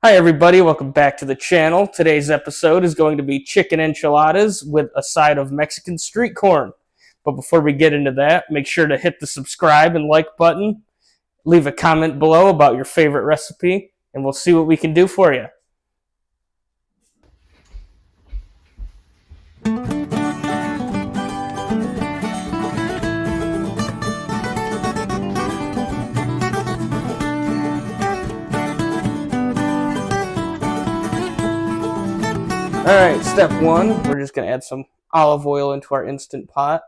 Hi everybody, welcome back to the channel. Today's episode is going to be chicken enchiladas with a side of Mexican street corn. But before we get into that, make sure to hit the subscribe and like button. Leave a comment below about your favorite recipe, and we'll see what we can do for you. Alright, step one, we're just going to add some olive oil into our Instant Pot.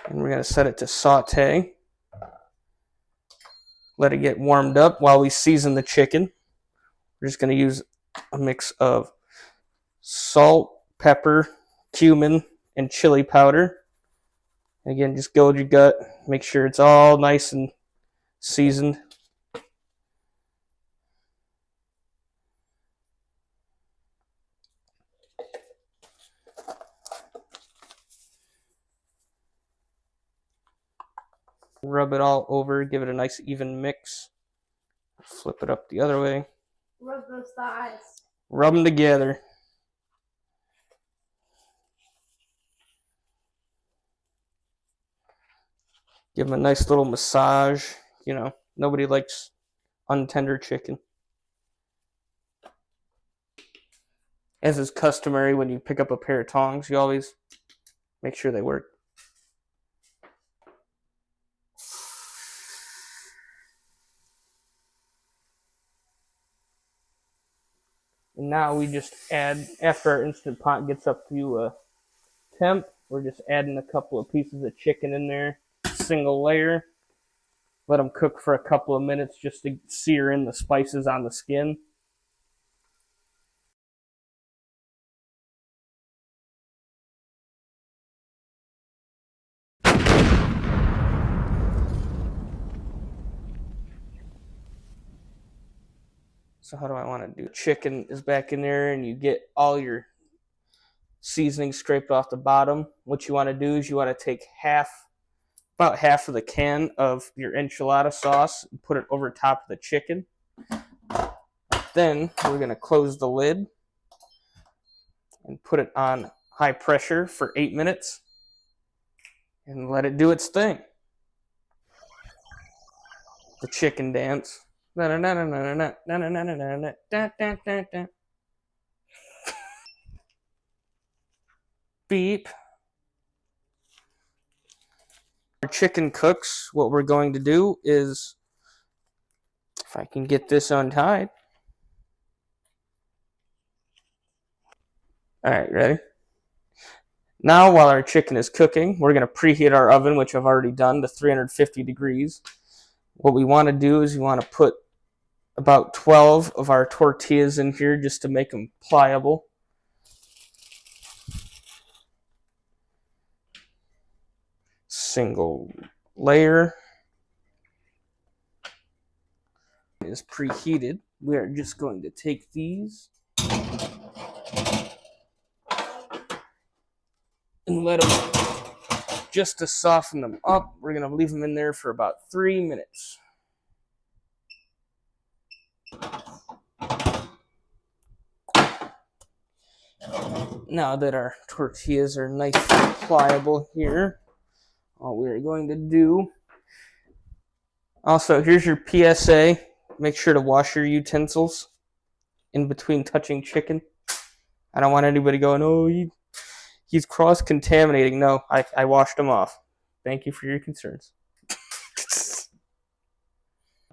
And we're going to set it to saute. Let it get warmed up while we season the chicken. We're just going to use a mix of salt, pepper, cumin, and chili powder. Again, just go with your gut. Make sure it's all nice and seasoned. Rub it all over, give it a nice even mix. Flip it up the other way. Rub those thighs. Rub them together. Give them a nice little massage. You know, nobody likes untender chicken. As is customary, when you pick up a pair of tongs, you always make sure they work. And now we just add, after our Instant Pot gets up to temp, we're just adding a couple of pieces of chicken in there, single layer. Let them cook for a couple of minutes just to sear in the spices on the skin. So how do I want to do? Chicken is back in there and you get all your seasoning scraped off the bottom. What you want to do is you want to take about half of the can of your enchilada sauce and put it over top of the chicken. Then we're going to close the lid and put it on high pressure for 8 minutes and let it do its thing. The chicken dance. Beep. Our chicken cooks. What we're going to do is, if I can get this untied. Alright, ready? Now, while our chicken is cooking, we're going to preheat our oven, which I've already done, to 350 degrees. What we want to do is we want to put about 12 of our tortillas in here just to make them pliable. Single layer is preheated. We are just going to take these and let them, just to soften them up, we're going to leave them in there for about 3 minutes. Now that our tortillas are nice and pliable here, all we're going to do, also here's your PSA, make sure to wash your utensils in between touching chicken. I don't want anybody going, oh, he's cross-contaminating. No, I washed them off. Thank you for your concerns.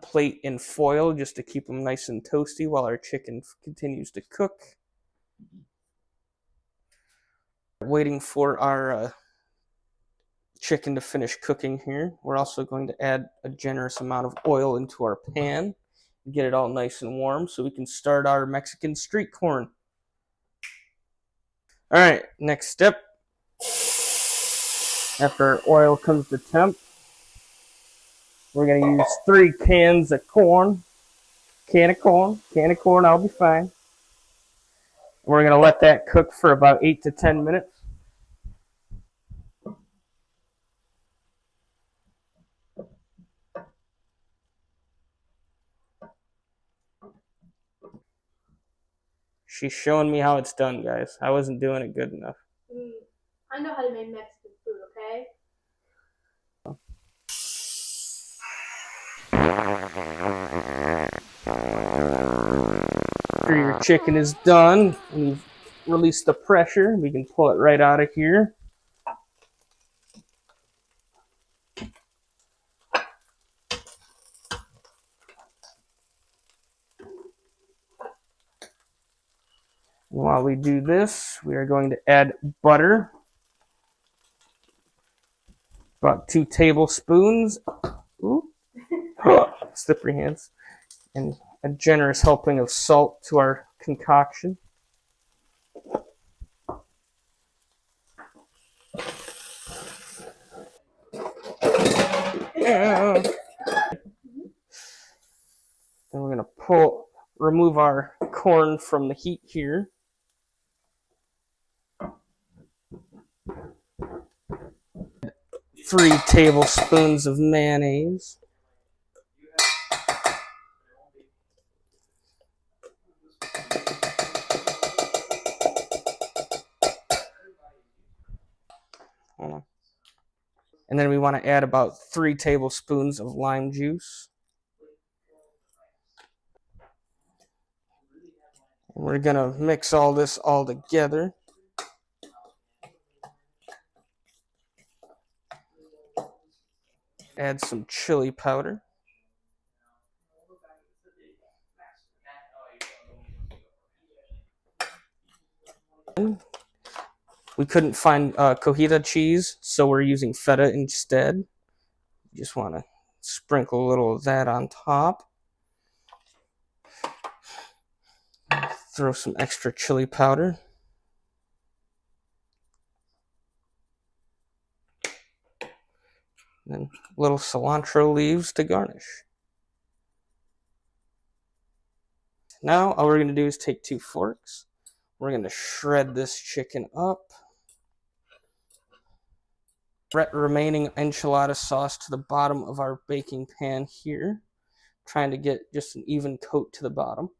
Plate in foil just to keep them nice and toasty while our chicken continues to cook. Waiting for our chicken to finish cooking here. We're also going to add a generous amount of oil into our pan, get it all nice and warm so we can start our Mexican street corn. Alright, next step. After our oil comes to temp, we're going to use 3 cans of corn. Can of corn, I'll be fine. We're going to let that cook for about 8 to 10 minutes. She's showing me how it's done, guys. I wasn't doing it good enough. I know how to make Mexican food, okay? After your chicken is done and you've released the pressure, we can pull it right out of here. While we do this, we are going to add butter. About 2 tablespoons. Ooh. Slippery hands. And a generous helping of salt to our concoction. Yeah. Then we're going to remove our corn from the heat here. Three tablespoons of mayonnaise. And then we want to add about 3 tablespoons of lime juice. And we're going to mix all this all together. Add some chili powder. We couldn't find cojita cheese, so we're using feta instead. You just want to sprinkle a little of that on top. Throw some extra chili powder. And little cilantro leaves to garnish. Now all we're going to do is take 2 forks. We're going to shred this chicken up. Remaining enchilada sauce to the bottom of our baking pan here. Trying to get just an even coat to the bottom.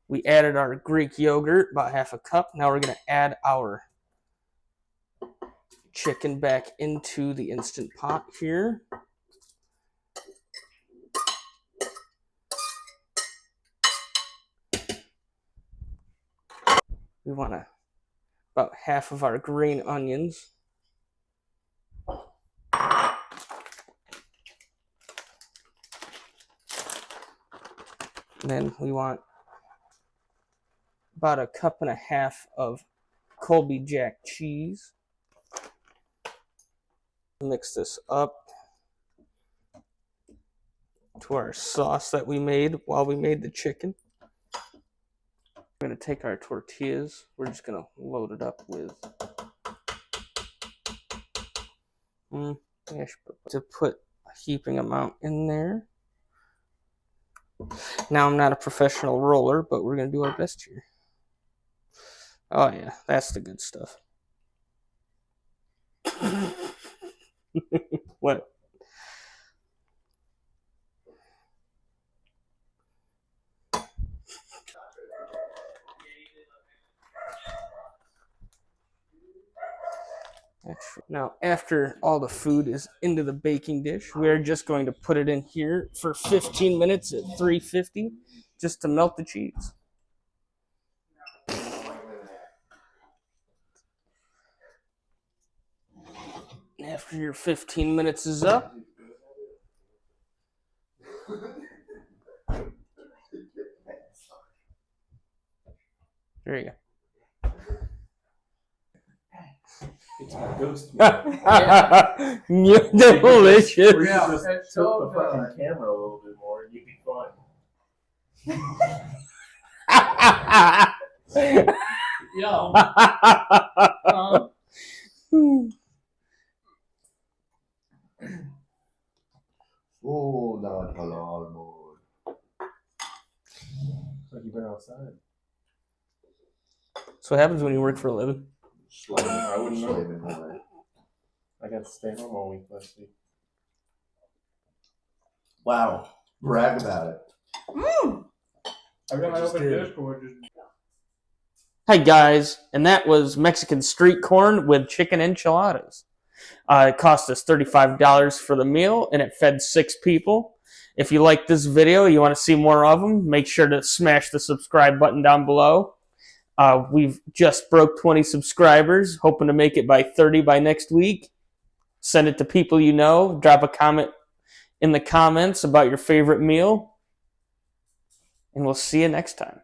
We added our Greek yogurt, about half a cup. Now we're going to add our chicken back into the Instant Pot here. We want about half of our green onions. And then we want about 1.5 cups of Colby Jack cheese. Mix this up to our sauce that we made while we made the chicken. We're going to take our tortillas. We're just going to load it up with to put a heaping amount in there. Now I'm not a professional roller, but we're going to do our best here. Oh yeah, that's the good stuff. What? Now, after all the food is into the baking dish, we're just going to put it in here for 15 minutes at 350 just to melt the cheese. After your 15 minutes is up, there you go. It's my ghost. Yeah. Delicious. We should just tilt the fucking camera a little bit more and you'd be fine. Yo. Oh, non-halal mode. Like you've been outside. That's what happens when you work for a living. Slaving, I wouldn't know. slaving away. I got to stay home all week last week. Wow. Brag about it. I got my Just open did. Discord. Hi guys, and that was Mexican street corn with chicken enchiladas. It cost us $35 for the meal, and it fed 6 people. If you like this video, you want to see more of them, make sure to smash the subscribe button down below. We've just broke 20 subscribers, hoping to make it by 30 by next week. Send it to people you know. Drop a comment in the comments about your favorite meal. And we'll see you next time.